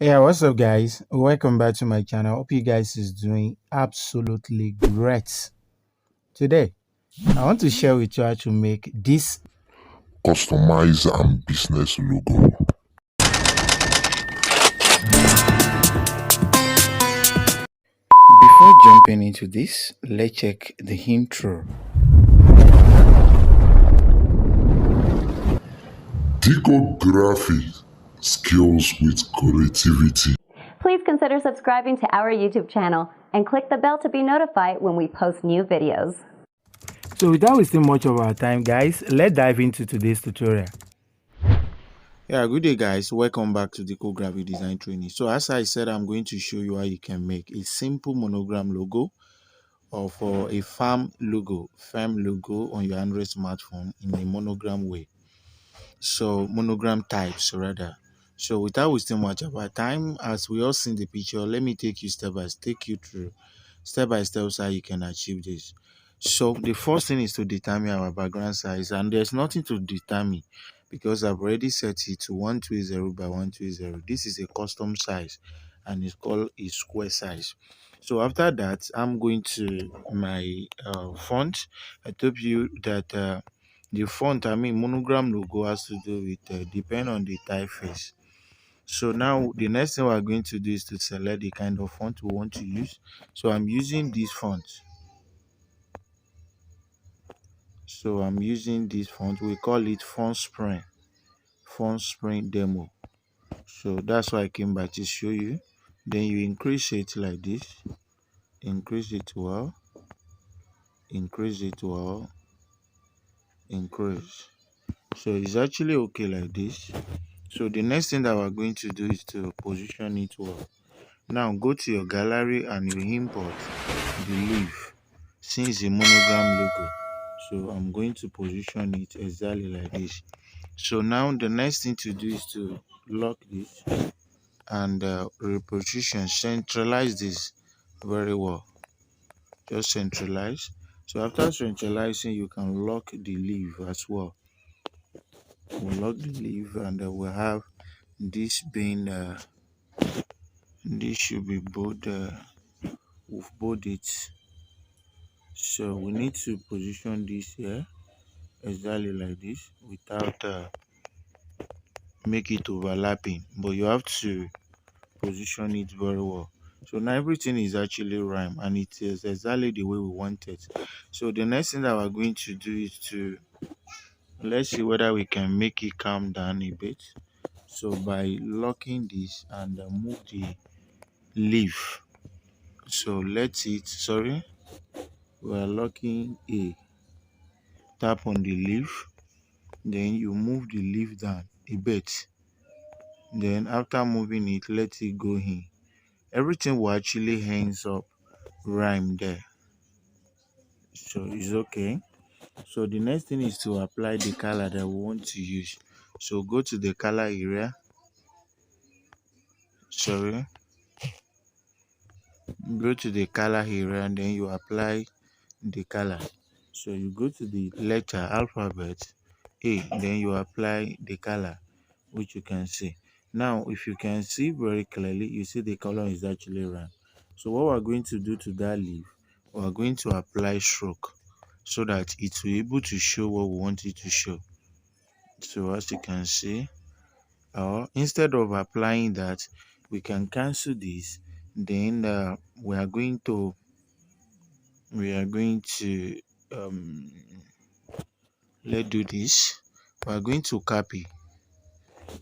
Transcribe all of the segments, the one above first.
Yeah, what's up, guys? Welcome back to my channel. Hope you guys is doing absolutely great. Today, I want to share with you how to make this. Customize and business logo. Before jumping into this, let's check the intro. Diko graphic skills with creativity. Please consider subscribing to our YouTube channel and click the bell to be notified when we post new videos. So without wasting much of our time, guys, let's dive into today's tutorial. Yeah, good day, guys. Welcome back to Diko graphic design training. So as I said, I'm going to show you how you can make a simple monogram logo or for a firm logo on your Android smartphone in a monogram way. So monogram types rather. So without wasting much of our time, as we all see in the picture, let me take you through step by step how you can achieve this. So the first thing is to determine our background size, and there's nothing to determine because I've already set it to 120 by 120. This is a custom size and it's called a square size. So after that, I'm going to my font. I told you that the font, monogram logo has to do with depend on the typeface. So now the next thing we're going to do is to select the kind of font we want to use. So I'm using this font. We call it font spring demo. So that's why I came back to show you. Then you increase it like this, increase it well, increase it well, increase. So it's actually okay like this. So the next thing that we're going to do is to position it well. Now go to your gallery and you import the leaf since the monogram logo. So I'm going to position it exactly like this. So now the next thing to do is to lock this and reposition, centralize this very well. Just centralize. So after centralizing, you can lock the leaf as well. We'll lock the leaf and we'll have this being this should be both we've both it. So we need to position this here exactly like this without make it overlapping, but you have to position it very well. So now everything is actually rhyme and it is exactly the way we want it. So the next thing that we're going to do is to let's see whether we can make it calm down a bit. So by locking this and move the leaf. So we are locking A. Tap on the leaf, then you move the leaf down a bit. Then after moving it, let it go in. Everything will actually hangs up rhyme there. So it's okay. So the next thing is to apply the color that we want to use. So go to the color area. Go to the color area and then you apply the color. So you go to the letter alphabet A, then you apply the color, which you can see. Now, if you can see very clearly, you see the color is actually round. So what we're going to do to that leaf, we're going to apply stroke so that it will be able to show what we want it to show. So as you can see, or instead of applying that, we can cancel this. Then we are going to let's do this. We are going to copy.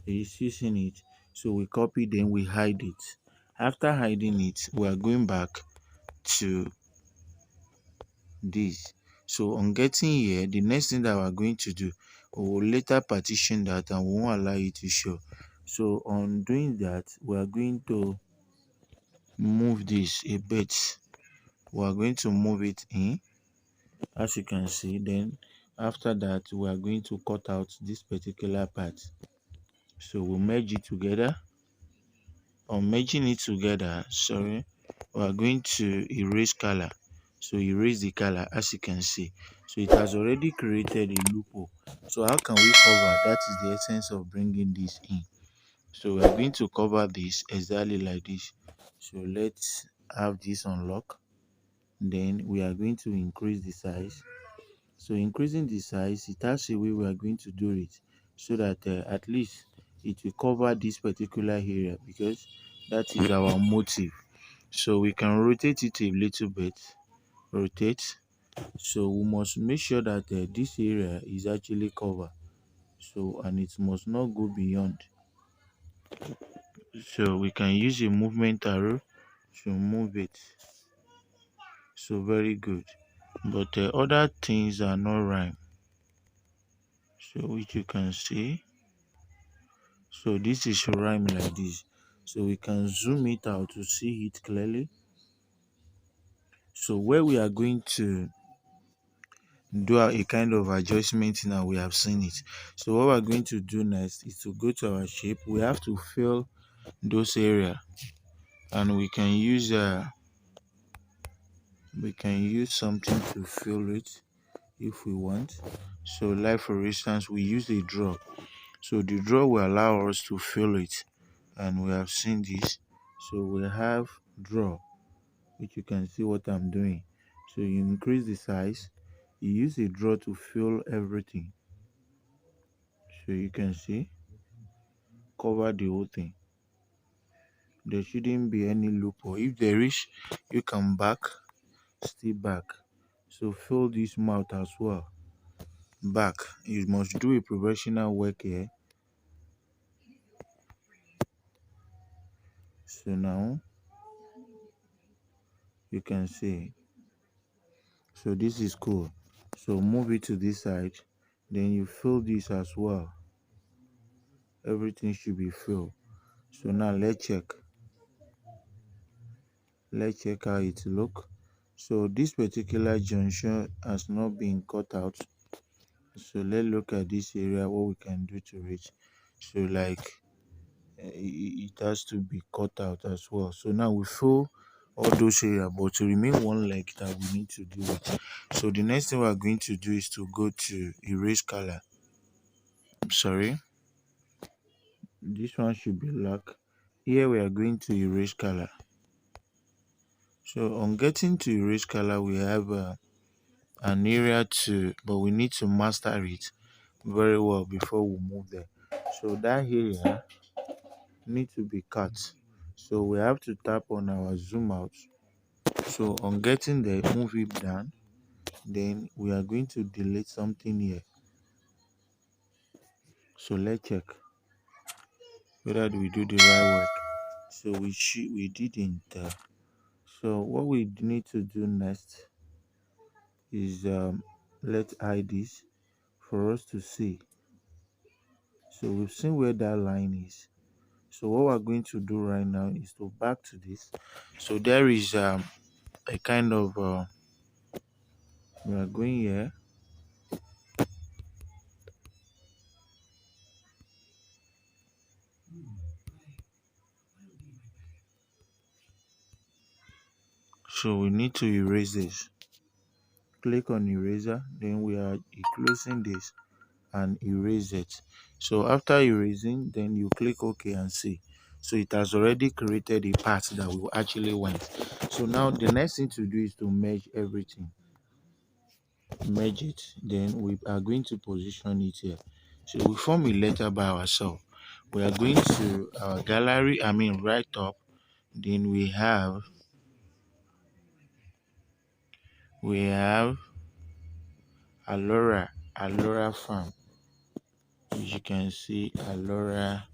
It's using it. So we copy, then we hide it. After hiding it, we are going back to this. So on getting here, the next thing that we're going to do, we will later partition that and we won't allow it to show. So on doing that, we are going to move this a bit. We are going to move it in, as you can see. Then after that, we are going to cut out this particular part. So we'll merge it together. On merging it together, we are going to erase color. So erase the color, as you can see. So it has already created a loophole. So how can we cover? That is the essence of bringing this in. So we are going to cover this exactly like this. So let's have this unlock. Then we are going to increase the size. So increasing the size, it has a way we are going to do it so that at least it will cover this particular area, because that is our motive. So we can rotate it a little bit. Rotate. So we must make sure that this area is actually covered. So, and it must not go beyond. So we can use a movement arrow to move it. So very good. But other things are not right. So which you can see. So this is rhyme like this. So we can zoom it out to see it clearly. So where we are going to do a kind of adjustment now, we have seen it. So what we're going to do next is to go to our shape. We have to fill those area, and we can use something to fill it if we want. So like for instance, we use a draw. So the draw will allow us to fill it, and we have seen this. So we have draw, which you can see what I'm doing. So you increase the size, you use a draw to fill everything. So you can see, cover the whole thing. There shouldn't be any loophole. If there is, you can back, still back. So fill this mouth as well. Back. You must do a professional work here. So now you can see. So this is cool. So move it to this side. Then you fill this as well. Everything should be filled. So now let's check. Let's check how it look. So this particular junction has not been cut out. So let's look at this area, what we can do to it. So like it has to be cut out as well. So now we fill all those areas, but to remain one leg that we need to do it. So the next thing we are going to do is to go to erase color. Sorry, this one should be black. Here we are going to erase color. So on getting to erase color, we have an area to, but we need to master it very well before we move there. So that area need to be cut. So we have to tap on our zoom out. So on getting there, move it down. Then we are going to delete something here. So let's check whether we do the right work. So we didn't. So what we need to do next is let's hide this for us to see. So we've seen where that line is. So what we're going to do right now is to back to this. So there is a kind of we are going here. So we need to erase this. Click on eraser, then we are closing this and erase it. So after erasing, then you click OK and see. So it has already created a path that we actually went. So now the next thing to do is to merge everything. Merge it, then we are going to position it here. So we form a letter by ourselves. We are going to our gallery, right up. Then we have Alora farm. As you can see, Alora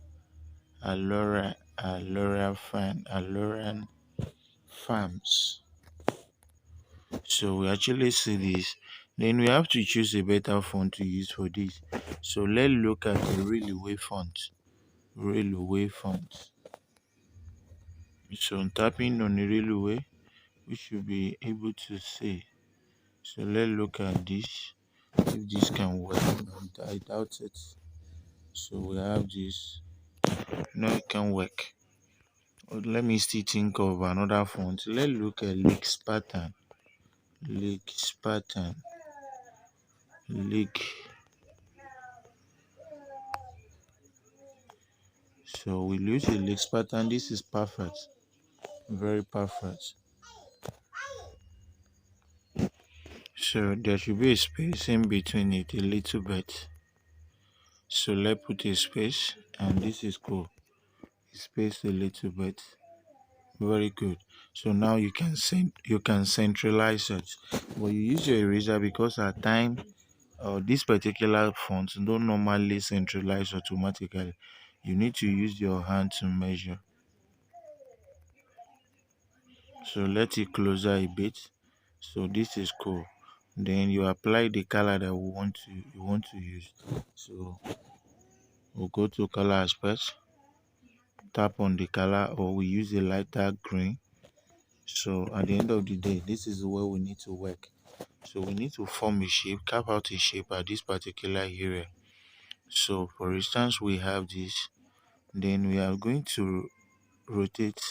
farm, Aloran farms. So we actually see this. Then we have to choose a better font to use for this. So let's look at the railway font. Railway font. So tapping on the railway, we should be able to see. So let's look at this. If this can work, I doubt it. So we have this. No, it can work. But let me still think of another font. Let's look at Leaks pattern. Leaks pattern. Leak. So we'll use a lace pattern. This is perfect, very perfect. So there should be a space in between it, a little bit. So let's put a space, and this is cool. Space a little bit, very good. So now you can centralize it, but you use your eraser because at time this particular font don't normally centralize automatically. You need to use your hand to measure. So let it closer a bit. So this is cool. Then you apply the color that you want to use. So we'll go to color aspect, tap on the color, or we use a lighter green. So at the end of the day, this is where we need to work. So we need to form a shape, carve out a shape at this particular area. So for instance, we have this. Then we are going to rotate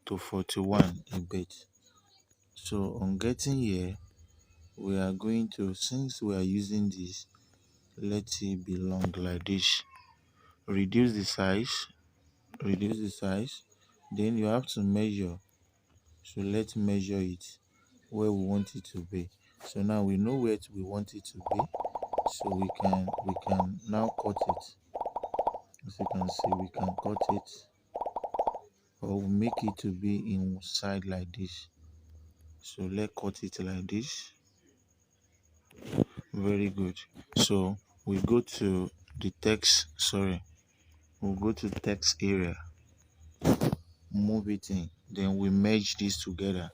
to 41 a bit. So on getting here, we are going to, since we are using this, let it be long like this. Reduce the size, reduce the size. Then you have to measure. So let's measure it where we want it to be. So now we know where we want it to be. So we can now cut it. As you can see, we can cut it, or we make it to be inside like this. So let's cut it like this. Very good. So we go to the text, we'll go to text area, move it in, then we merge this together.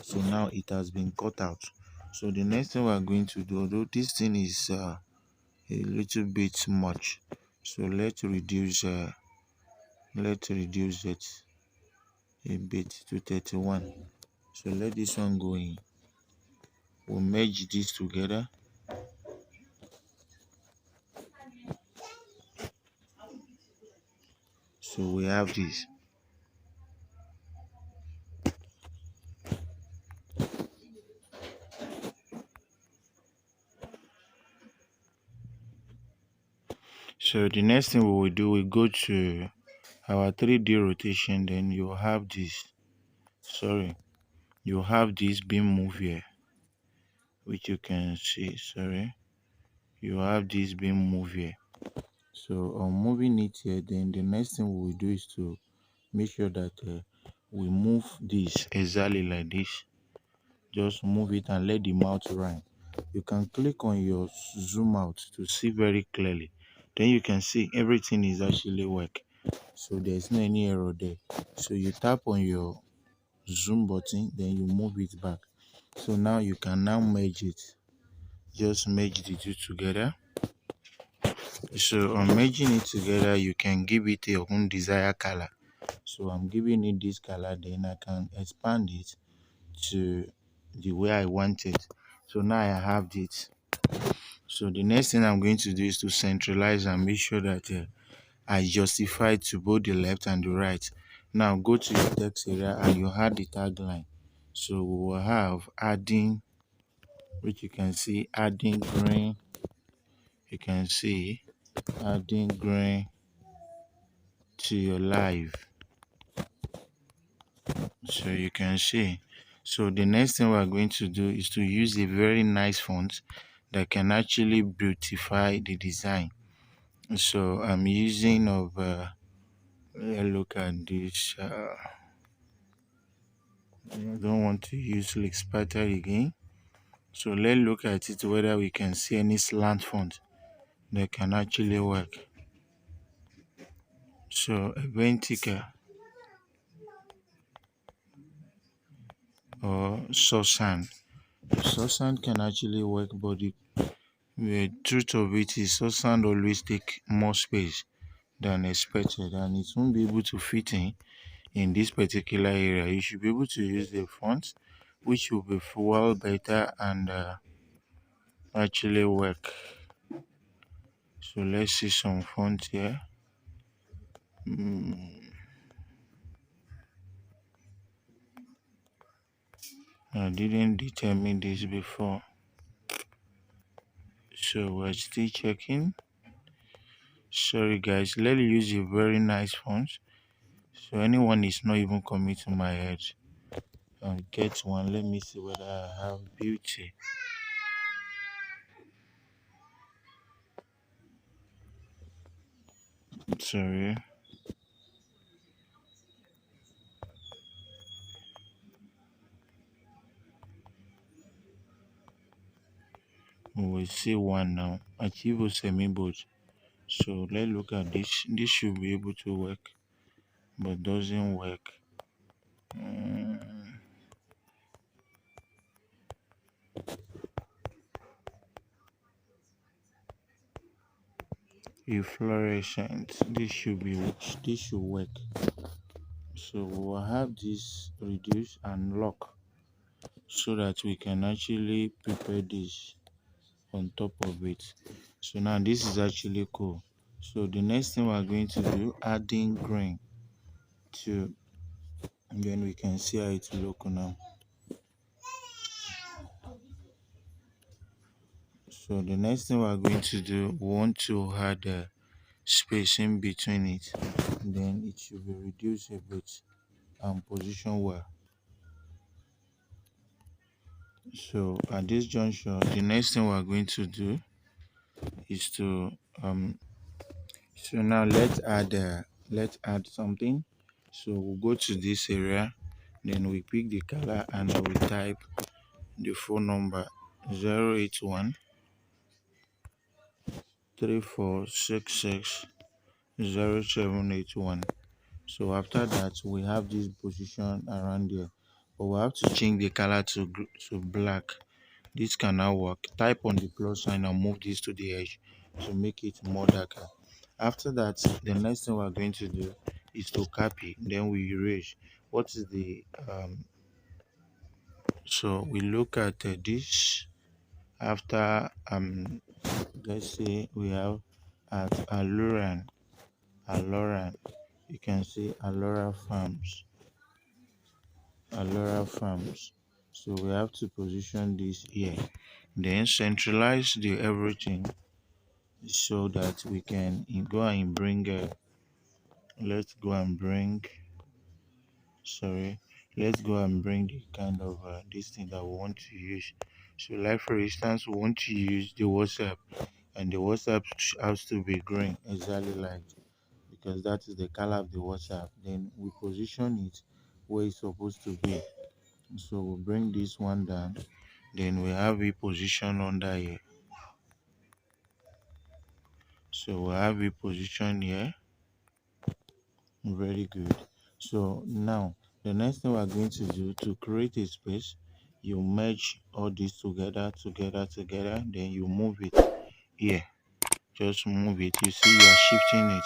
So now it has been cut out. So the next thing we are going to do, although this thing is a little bit much, so let's reduce it a bit to 31. So let this one go in. We'll merge this together. So we have this. So the next thing we will do, we go to our 3D rotation. Then you have this. You have this being moved here, which you can see. You have this being moved here. So on moving it here, then the next thing we will do is to make sure that we move this exactly like this. Just move it and let the mouth run. You can click on your zoom out to see very clearly. Then you can see everything is actually work. So there's no any error there. So you tap on your zoom button, then you move it back. So now you can now merge it. Just merge the two together. So on merging it together, you can give it your own desired color. So I'm giving it this color, then I can expand it to the way I want it. So now I have this. So the next thing I'm going to do is to centralize and make sure that I justify to both the left and the right. Now go to your text area and you add the tagline. So we will have adding, which you can see adding green. You can see adding green to your live. So you can see. So the next thing we're going to do is to use a very nice font that can actually beautify the design. So I'm using look at this. I don't want to use Lex pattern again. So let's look at it whether we can see any slant font that can actually work. So Aventica or Sosan. Sosan can actually work, but the truth of it is Sosan always take more space than expected, and it won't be able to fit in this particular area. You should be able to use the font which will be well better and actually work. So let's see some font here. I didn't determine this before, so we're still checking. Sorry guys, let me use a very nice font so anyone is not even coming to my head. Get one. Let me see whether I have beauty. Sorry. We will see one now. Achieve semi-bold. So let's look at this. This should be able to work, but doesn't work. Mm, Efflorescent. This should work. So we will have this reduce and lock so that we can actually prepare this on top of it. So now this is actually cool. So the next thing we're going to do, adding green to, and then we can see how it look now. So the next thing we're going to do, we want to add a space in between it, then it should be reduced a bit and position well. So at this juncture, the next thing we're going to do is to so now let's add something. So we'll go to this area, then we pick the color and I will type the phone number 081 3466 0781. So after that we have this position around there, but we have to change the color to black. This can now work. Type on the plus sign and move this to the edge to make it more darker. After that, the next thing we're going to do is to copy, then we erase. What is the so we look at this after let's say we have at Aloran, you can see Alora Farms. So we have to position this here, then centralize the everything so that we can go and bring let's go and bring sorry let's go and bring the kind of this thing that we want to use. So like for instance, we want to use the WhatsApp, and the WhatsApp has to be green, exactly like, because that is the color of the WhatsApp. Then we position it where it's supposed to be. So we'll bring this one down, then we have it positioned under here. So we'll have it positioned here. Very good. So now the next thing we're going to do, to create a space, you merge all this together, then you move it here. Just move it. You see you are shifting it,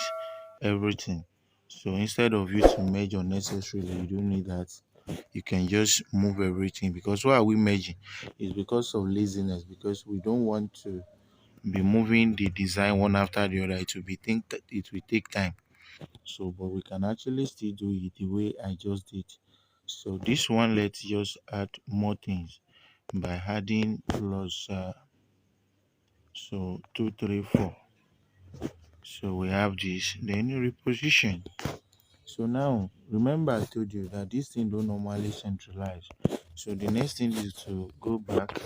everything. So instead of you to merge unnecessarily, you don't need that. You can just move everything, because why are we merging? It's because of laziness, because we don't want to be moving the design one after the other. It will take time. So but we can actually still do it the way I just did. So this one, let's just add more things by adding plus so 2 3 4. So we have this, then reposition. So now remember I told you that this thing don't normally centralize. So the next thing is to go back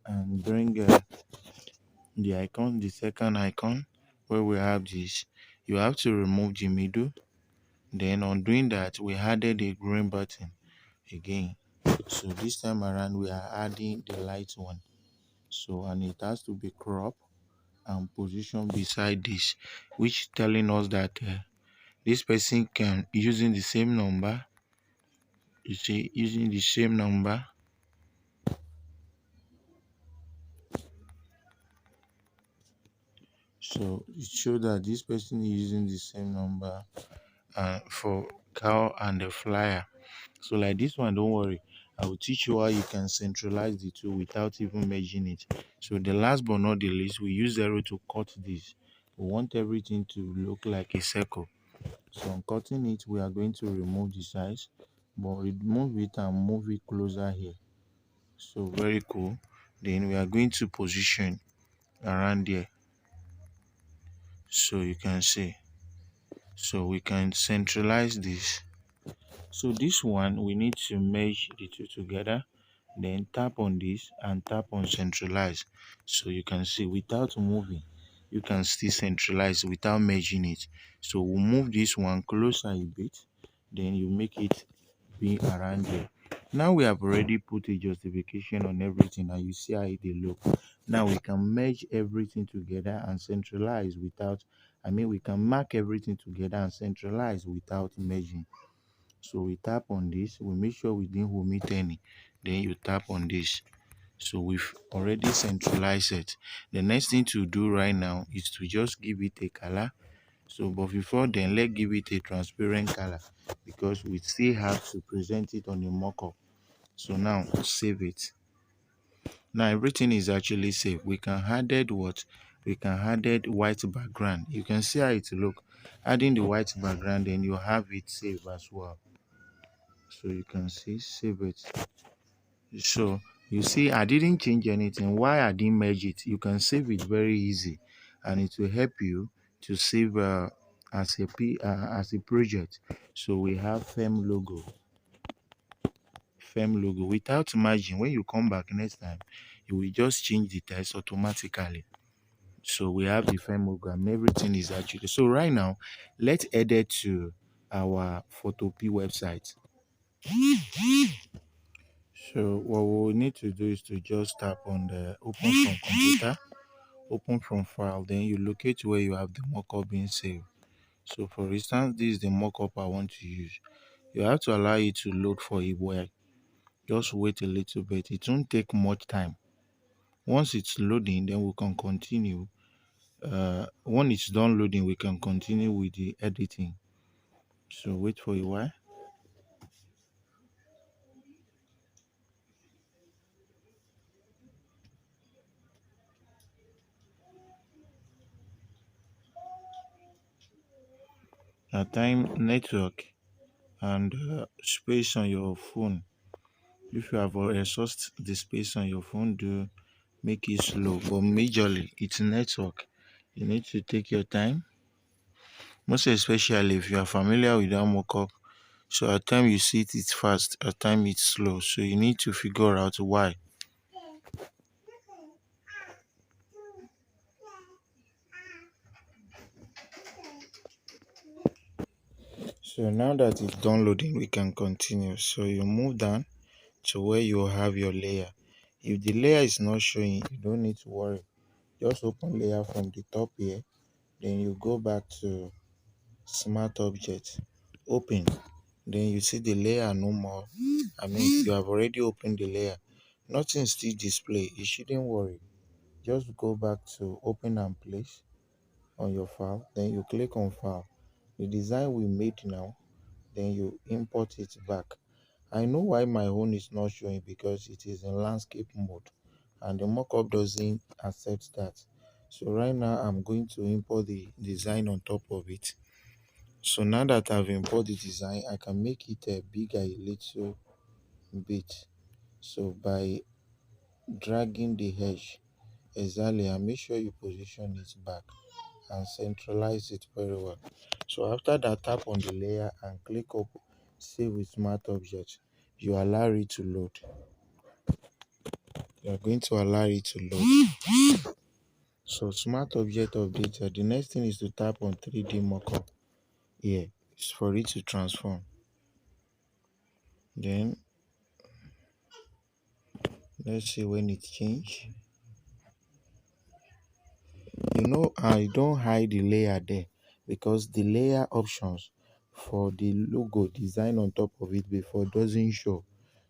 and bring the icon, the second icon where we have this. You have to remove the middle. Then on doing that, we added a green button again. So this time around, we are adding the light one. So, and it has to be cropped and positioned beside this, which telling us that this person can, using the same number, you see, using the same number, so it shows that this person is using the same number for cow and the flyer. So like this one, don't worry, I will teach you how you can centralize the two without even merging it. So the last but not the least, we use 0 to cut this. We want everything to look like a circle. So on cutting it, we are going to remove the size, but remove it and move it closer here. So very cool. Then we are going to position around there. So you can see, so we can centralize this. So this one, we need to merge the two together, then tap on this and tap on centralize. So you can see without moving, you can still centralize without merging it. So we'll move this one closer a bit, then you make it be around there. Now we have already put a justification on everything and you see how it look. Now we can merge everything together and centralize without, we can mark everything together and centralize without merging. So we tap on this, we make sure we didn't omit any, then you tap on this. So we've already centralized it. The next thing to do right now is to just give it a color. So but before then, let's give it a transparent color because we still have to present it on a mockup. So now save it. Now everything is actually saved. We can add what? We can add white background. You can see how it look. Adding the white background, then you have it saved as well. So you can see save it. So you see I didn't change anything. Why I didn't merge it? You can save it very easy and it will help you to save as a project. So we have firm logo without merging. When you come back next time, you will just change the text automatically. So we have the firm logo and everything is actually. So right now, let's add it to our Photopea website. So what we need to do is to just tap on the open from computer, open from file, then you locate where you have the mockup being saved. So for instance, this is the mockup I want to use. You have to allow it to load for a while. Just wait a little bit. It won't take much time. Once it's loading, then we can continue. When it's done loading, we can continue with the editing. So wait for a while. At time network and space on your phone. If you have exhaust the space on your phone, do make it slow. But majorly, it's network. You need to take your time. Most especially if you are familiar with that mockup. So at time you see it's fast, at time it's slow. So you need to figure out why. So now that it's downloading, we can continue. So you move down to where you have your layer. If the layer is not showing, you don't need to worry. Just open layer from the top here. Then you go back to smart object. Open. Then you see the layer no more. You have already opened the layer. Nothing still display. You shouldn't worry. Just go back to open and place on your file. Then you click on file. The design we made now, then you import it back. I know why my own is not showing because it is in landscape mode and the mockup doesn't accept that. So right now I'm going to import the design on top of it. So now that I've imported the design, I can make it bigger a little bit. So by dragging the edge exactly and make sure you position it back and centralize it very well. So after that, tap on the layer and click up save with smart object. You allow it to load. You are going to allow it to load. So smart object updated. The next thing is to tap on 3D mockup here. It's for it to transform. Then let's see when it change. I don't hide the layer there because the layer options for the logo design on top of it before doesn't show.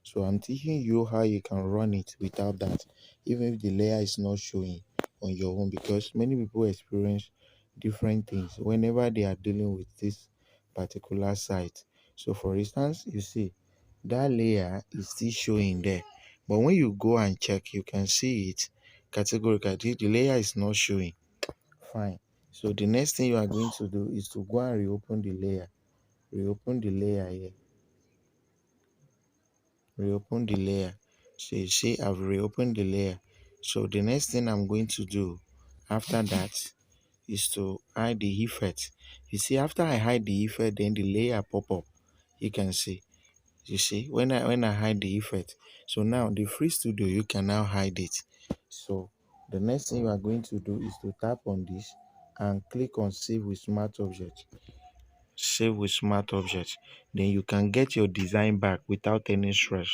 So I'm teaching you how you can run it without that, even if the layer is not showing on your own, because many people experience different things whenever they are dealing with this particular site. So for instance, you see that layer is still showing there, but when you go and check, you can see it categorically. The layer is not showing. Fine. So the next thing you are going to do is to go and reopen the layer. Reopen the layer here. Reopen the layer. So you see I've reopened the layer. So the next thing I'm going to do after that is to hide the effect. You see, after I hide the effect, then the layer pop up. You can see. You see, when I hide the effect, so now the free studio, you can now hide it. So the next thing you are going to do is to tap on this and click on save with smart object. Save with smart object. Then you can get your design back without any stress.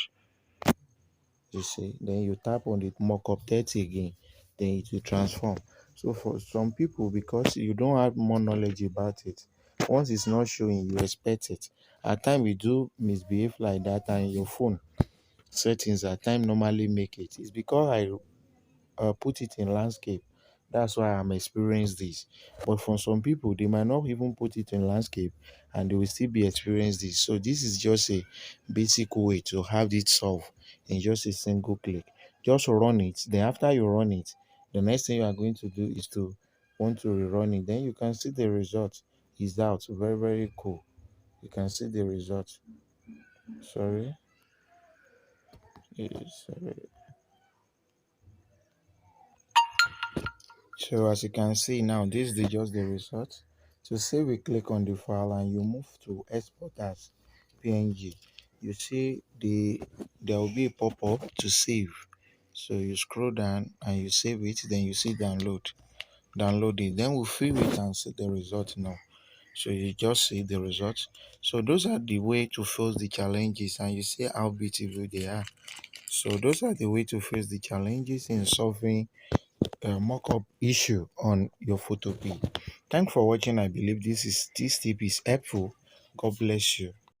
You see, then you tap on the mockup 30 again, then it will transform. So for some people, because you don't have more knowledge about it, once it's not showing, you expect it. At time we do misbehave like that, and your phone settings at time normally make it. It's because I put it in landscape. That's why I'm experiencing this. But for some people, they might not even put it in landscape and they will still be experiencing this. So this is just a basic way to have it solved in just a single click. Just run it. Then after you run it, the next thing you are going to do is to want to rerun it. Then you can see the result is out. Very, very cool. You can see the result. Sorry. Sorry. So as you can see now, this is just the result. So say we click on the file and you move to export as PNG. You see there will be a pop-up to save. So you scroll down and you save it, then you see download. Download it. Then we'll fill it and see the result now. So you just see the results. So those are the way to face the challenges and you see how beautiful they are. So those are the way to face the challenges in solving mock-up issue on your Photopea. Thanks for watching. I believe this tip is helpful. God bless you.